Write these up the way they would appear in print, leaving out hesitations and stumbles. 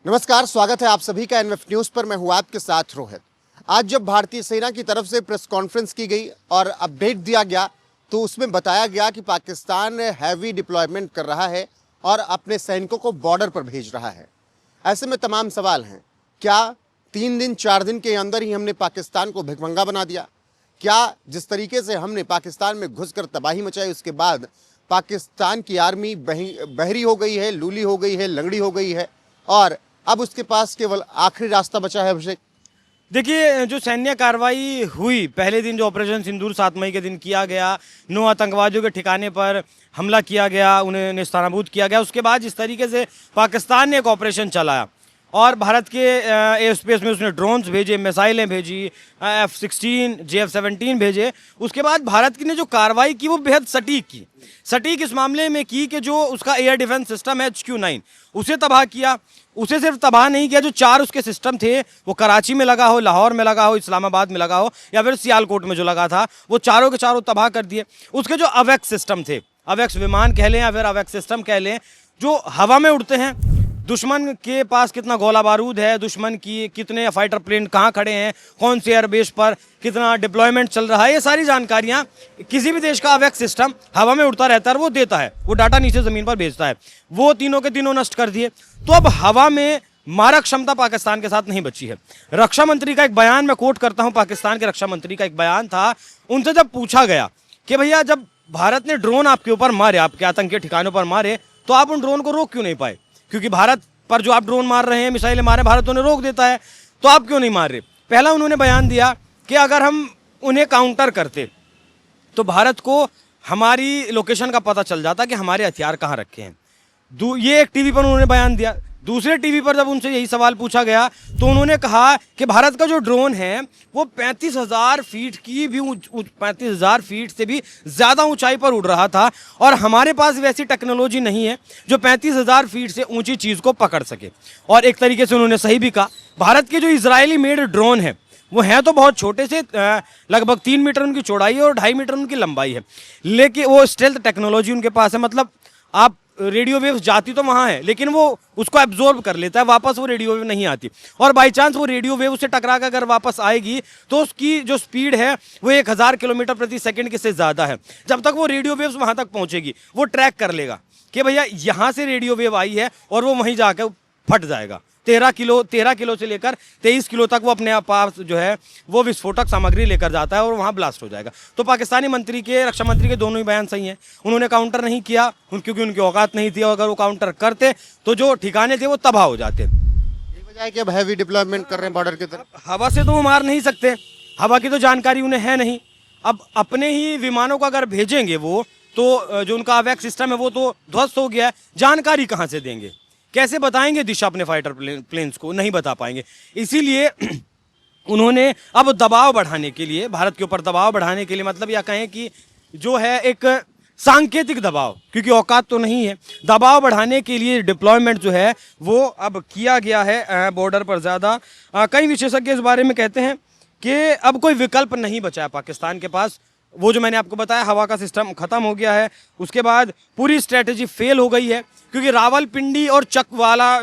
नमस्कार, स्वागत है आप सभी का एनएफ न्यूज़ पर। मैं हूं आपके साथ रोहित। आज जब भारतीय सेना की तरफ से प्रेस कॉन्फ्रेंस की गई और अपडेट दिया गया तो उसमें बताया गया कि पाकिस्तान हैवी डिप्लॉयमेंट कर रहा है और अपने सैनिकों को बॉर्डर पर भेज रहा है। ऐसे में तमाम सवाल हैं, क्या 3 दिन 4 दिन के अंदर ही हमने पाकिस्तान को भिखमंगा बना दिया? क्या जिस तरीके से हमने पाकिस्तान में घुसकर तबाही मचाई उसके बाद पाकिस्तान की आर्मी बहरी हो गई है, लूली हो गई है, लंगड़ी हो गई है और अब उसके पास केवल आखिरी रास्ता बचा है? अभिषेक, देखिए, जो सैन्य कार्रवाई हुई पहले दिन, जो ऑपरेशन सिंदूर 7 मई के दिन किया गया, 9 आतंकवादियों के ठिकाने पर हमला किया गया, उन्हें नेस्तनाबूद किया गया। उसके बाद जिस तरीके से पाकिस्तान ने एक ऑपरेशन चलाया और भारत के एयर स्पेस में उसने ड्रोन्स भेजे, मिसाइलें भेजी, F-16, JF-17 भेजे। उसके बाद भारत की ने जो कार्रवाई की वो बेहद सटीक इस मामले में की कि जो उसका एयर डिफेंस सिस्टम है HQ-9 उसे तबाह किया। उसे सिर्फ तबाह नहीं किया, जो 4 उसके सिस्टम थे, वो कराची में लगा हो, लाहौर में लगा हो, इस्लामाबाद में लगा हो या फिर सियालकोट में जो लगा था, वो चारों के चारों तबाह कर दिए। उसके जो अवेक्स सिस्टम थे, अवेक्स विमान कह लें या फिर अवेक्स सिस्टम कह लें, जो हवा में उड़ते हैं, दुश्मन के पास कितना गोला बारूद है, दुश्मन की कितने फाइटर प्लेन कहाँ खड़े हैं, कौन से एयरबेस पर कितना डिप्लॉयमेंट चल रहा है, ये सारी जानकारियाँ किसी भी देश का अवेक्स सिस्टम हवा में उड़ता रहता है और वो देता है, वो डाटा नीचे ज़मीन पर भेजता है। वो तीनों के तीनों नष्ट कर दिए। तो अब हवा में मारक क्षमता पाकिस्तान के साथ नहीं बची है। रक्षा मंत्री का एक बयान, मैं कोट करता हूँ, पाकिस्तान के रक्षा मंत्री का एक बयान था। उनसे जब पूछा गया कि भैया, जब भारत ने ड्रोन आपके ऊपर मारे, आपके आतंकी ठिकानों पर मारे, तो आप उन ड्रोन को रोक क्यों नहीं पाए? क्योंकि भारत पर जो आप ड्रोन मार रहे हैं, मिसाइलें मार रहे हैं, भारत उन्हें रोक देता है, तो आप क्यों नहीं मार रहे? पहला उन्होंने बयान दिया कि अगर हम उन्हें काउंटर करते तो भारत को हमारी लोकेशन का पता चल जाता कि हमारे हथियार कहाँ रखे हैं। ये एक टीवी पर उन्होंने बयान दिया। दूसरे टीवी पर जब उनसे यही सवाल पूछा गया तो उन्होंने कहा कि भारत का जो ड्रोन है वो 35,000 फीट की भी 35,000 फीट से भी ज़्यादा ऊंचाई पर उड़ रहा था और हमारे पास वैसी टेक्नोलॉजी नहीं है जो 35,000 फीट से ऊंची चीज़ को पकड़ सके। और एक तरीके से उन्होंने सही भी कहा। भारत के जो इजरायली मेड ड्रोन है वो हैं तो बहुत छोटे से, लगभग 3 मीटर उनकी चौड़ाई है और 2.5 मीटर उनकी लंबाई है, लेकिन वो स्टेल्थ टेक्नोलॉजी उनके पास है। मतलब आप रेडियो वेव्स जाती तो वहाँ है लेकिन वो उसको एब्जॉर्ब कर लेता है, वापस वो रेडियो वेव नहीं आती। और बाई चांस वो रेडियो वेव उससे टकरा कर अगर वापस आएगी तो उसकी जो स्पीड है वो 1000 किलोमीटर प्रति सेकंड के से ज़्यादा है। जब तक वो रेडियो वेव्स वहाँ तक पहुँचेगी वो ट्रैक कर लेगा कि भैया यहाँ से रेडियो वेव आई है और वो वहीं जाकर फट जाएगा। 13 किलो से लेकर 23 किलो तक वो अपने पास जो है वो विस्फोटक सामग्री लेकर जाता है और वहाँ ब्लास्ट हो जाएगा। तो पाकिस्तानी मंत्री के, रक्षा मंत्री के दोनों ही बयान सही हैं। उन्होंने काउंटर नहीं किया क्योंकि उनकी औकात नहीं थी, और अगर वो काउंटर करते तो जो ठिकाने थे वो तबाह हो जाते। ये वजह है कि अब हैवी डिप्लॉयमेंट कर रहे हैं बॉर्डर की तरफ। हवा से तो वो मार नहीं सकते, हवा की तो जानकारी उन्हें है नहीं। अब अपने ही विमानों को अगर भेजेंगे वो, तो जो उनका अवैक्स सिस्टम है वो तो ध्वस्त हो गया है। जानकारी कहाँ से देंगे, कैसे बताएंगे दिशा अपने फाइटर प्लेन्स को? नहीं बता पाएंगे। इसीलिए उन्होंने अब दबाव बढ़ाने के लिए, भारत के ऊपर दबाव बढ़ाने के लिए, मतलब या कहें कि जो है एक सांकेतिक दबाव, क्योंकि औकात तो नहीं है, दबाव बढ़ाने के लिए डिप्लॉयमेंट जो है वो अब किया गया है बॉर्डर पर ज़्यादा। कई विशेषज्ञ इस बारे में कहते हैं कि अब कोई विकल्प नहीं बचा है पाकिस्तान के पास। वो जो मैंने आपको बताया, हवा का सिस्टम खत्म हो गया है, उसके बाद पूरी स्ट्रेटेजी फेल हो गई है, क्योंकि रावलपिंडी और चकलाला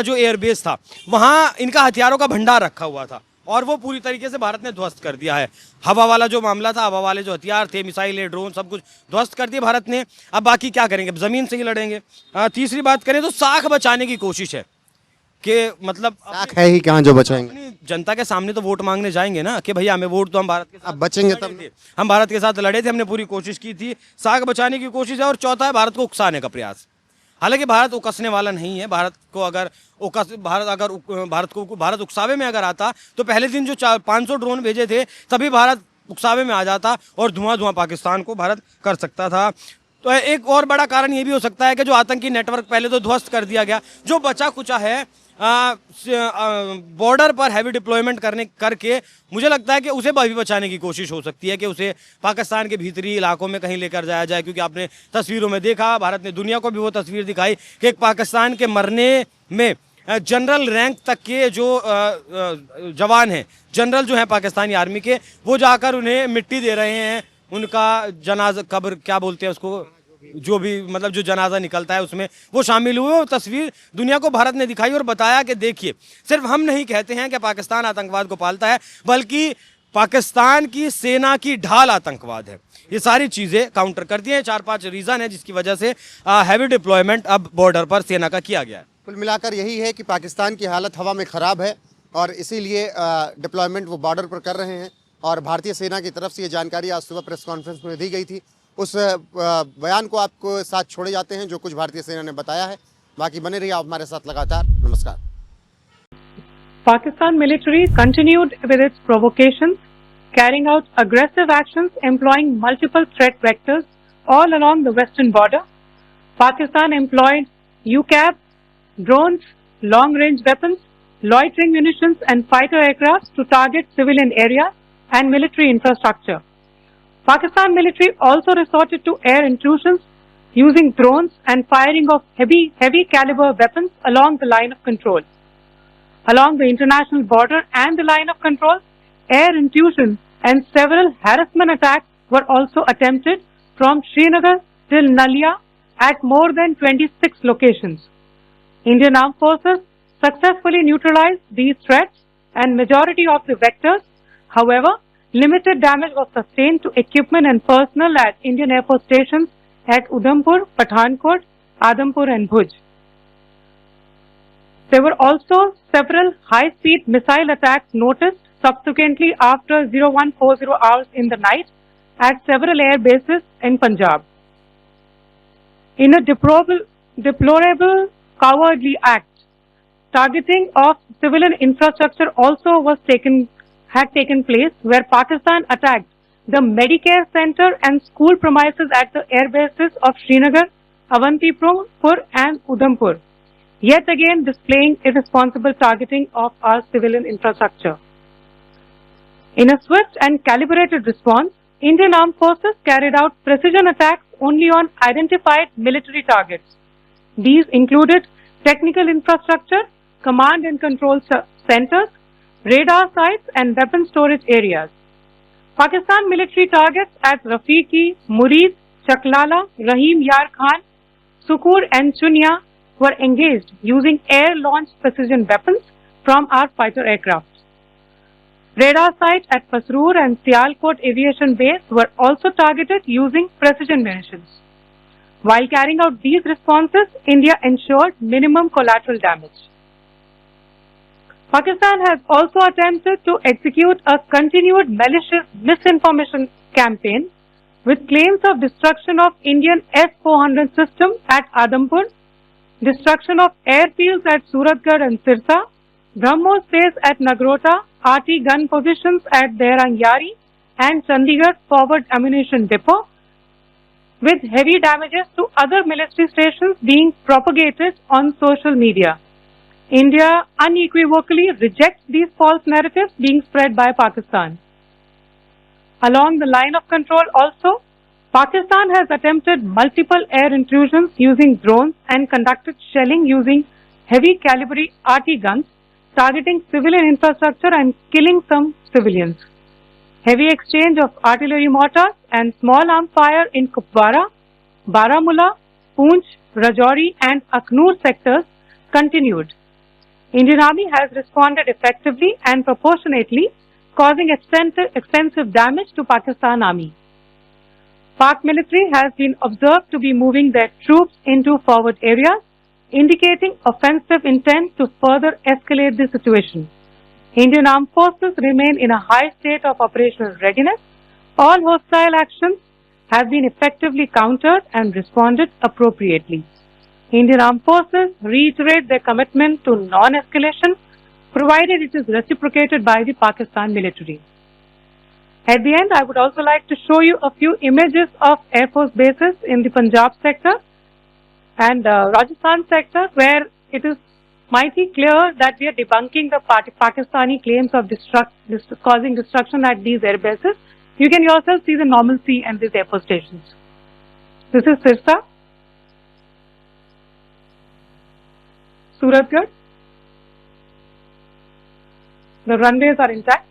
जो एयरबेस था वहाँ इनका हथियारों का भंडार रखा हुआ था और वो पूरी तरीके से भारत ने ध्वस्त कर दिया है। हवा वाला जो मामला था, हवा वाले जो हथियार थे, मिसाइलें, ड्रोन, सब कुछ ध्वस्त कर दिया भारत ने। अब बाकी क्या करेंगे? अब ज़मीन से ही लड़ेंगे। तीसरी बात करें तो साख बचाने की कोशिश है कि मतलब साख है ही कहाँ जो बचाएंगे? जनता के सामने तो वोट मांगने जाएंगे ना कि भैया हमें वोट, तो हम भारत के साथ अब बचेंगे तब। हम भारत के साथ लड़े थे, हमने पूरी कोशिश की थी। साख बचाने की कोशिश है। और चौथा है भारत को उकसाने का प्रयास। हालांकि भारत उकसने वाला नहीं है। भारत उकसावे में अगर आता तो पहले दिन जो 500 ड्रोन भेजे थे तभी भारत उकसावे में आ जाता और धुआं पाकिस्तान को भारत कर सकता था। तो एक और बड़ा कारण ये भी हो सकता है कि जो आतंकी नेटवर्क पहले तो ध्वस्त कर दिया गया, जो बचा कुचा है बॉर्डर पर हैवी डिप्लॉयमेंट करके मुझे लगता है कि उसे भी बचाने की कोशिश हो सकती है कि उसे पाकिस्तान के भीतरी इलाकों में कहीं लेकर जाया जाए। क्योंकि आपने तस्वीरों में देखा, भारत ने दुनिया को भी वो तस्वीर दिखाई कि एक पाकिस्तान के मरने में जनरल रैंक तक के जो जवान हैं, जनरल जो हैं पाकिस्तानी आर्मी के, वो जाकर उन्हें मिट्टी दे रहे हैं, उनका जनाजा, कब्र क्या बोलते हैं उसको, जो भी मतलब जो जनाजा निकलता है उसमें वो शामिल हुए और तस्वीर दुनिया को भारत ने दिखाई और बताया कि देखिए सिर्फ हम नहीं कहते हैं कि पाकिस्तान आतंकवाद को पालता है, बल्कि पाकिस्तान की सेना की ढाल आतंकवाद है। ये सारी चीज़ें काउंटर करती हैं। 4-5 रीज़न है जिसकी वजह से हैवी डिप्लॉयमेंट अब बॉर्डर पर सेना का किया गया है। कुल मिलाकर यही है कि पाकिस्तान की हालत हवा में ख़राब है और इसीलिए डिप्लॉयमेंट वो बॉर्डर पर कर रहे हैं। और भारतीय सेना की तरफ से ये जानकारी आज सुबह प्रेस कॉन्फ्रेंस में दी गई थी। उस बयान को आपको साथ छोड़े जाते हैं जो कुछ भारतीय सेना ने बताया है। बाकी बने रहिए आप हमारे साथ लगातार। नमस्कार। Pakistan military continued with its provocations, carrying out aggressive actions employing multiple threat vectors all along the western border. Pakistan employed UCAV, drones, long-range weapons, loitering munitions and fighter aircraft to target civilian areas and military infrastructure. Pakistan military also resorted to air intrusions using drones and firing of heavy caliber weapons along the line of control. Along the international border and the line of control, air intrusion and several harassment attacks were also attempted from Srinagar till Nalia at more than 26 locations. Indian Armed Forces successfully neutralized these threats and majority of the vectors. However, limited damage was sustained to equipment and personnel at Indian Air Force stations at Udhampur, Pathankot, Adampur and Bhuj. There were also several high-speed missile attacks noticed subsequently after 0140 hours in the night at several air bases in Punjab. In a deplorable cowardly act, targeting of civilian infrastructure also had taken place, where Pakistan attacked the Medicare Center and school premises at the air bases of Srinagar, Avantipur and Udhampur, yet again displaying irresponsible targeting of our civilian infrastructure. In a swift and calibrated response, Indian Armed Forces carried out precision attacks only on identified military targets. These included technical infrastructure, command and control centers, radar sites and weapon storage areas. Pakistan military targets at Rafiqi, Murid, Chaklala, Rahim Yar Khan, Sukur and Chunya were engaged using air-launched precision weapons from our fighter aircraft. Radar sites at Pasroor and Sialkot Aviation Base were also targeted using precision munitions. While carrying out these responses, India ensured minimum collateral damage. Pakistan has also attempted to execute a continued malicious misinformation campaign with claims of destruction of Indian S-400 system at Adampur, destruction of airfields at Suratgarh and Sirsa, BrahMos base at Nagrota, RT gun positions at Dehrang-Yari and Chandigarh Forward Ammunition Depot, with heavy damages to other military stations being propagated on social media. India unequivocally rejects these false narratives being spread by Pakistan. Along the line of control also, Pakistan has attempted multiple air intrusions using drones and conducted shelling using heavy caliber RT guns, targeting civilian infrastructure and killing some civilians. Heavy exchange of artillery mortars and small arms fire in Kupwara, Baramulla, Poonch, Rajouri and Aknoor sectors continued. Indian Army has responded effectively and proportionately, causing extensive damage to Pakistan Army. Pak military has been observed to be moving their troops into forward areas, indicating offensive intent to further escalate the situation. Indian Armed Forces remain in a high state of operational readiness. All hostile actions have been effectively countered and responded appropriately. Indian Armed Forces reiterate their commitment to non-escalation, provided it is reciprocated by the Pakistan military. At the end, I would also like to show you a few images of Air Force bases in the Punjab sector and Rajasthan sector, where it is mighty clear that we are debunking the Pakistani claims of causing destruction at these air bases. You can yourself see the normalcy and these air force stations. This is Sirsa, Suratgarh. The runways are intact.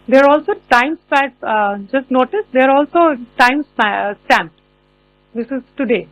They are also time stamped. Just notice they are also time stamped. This is today.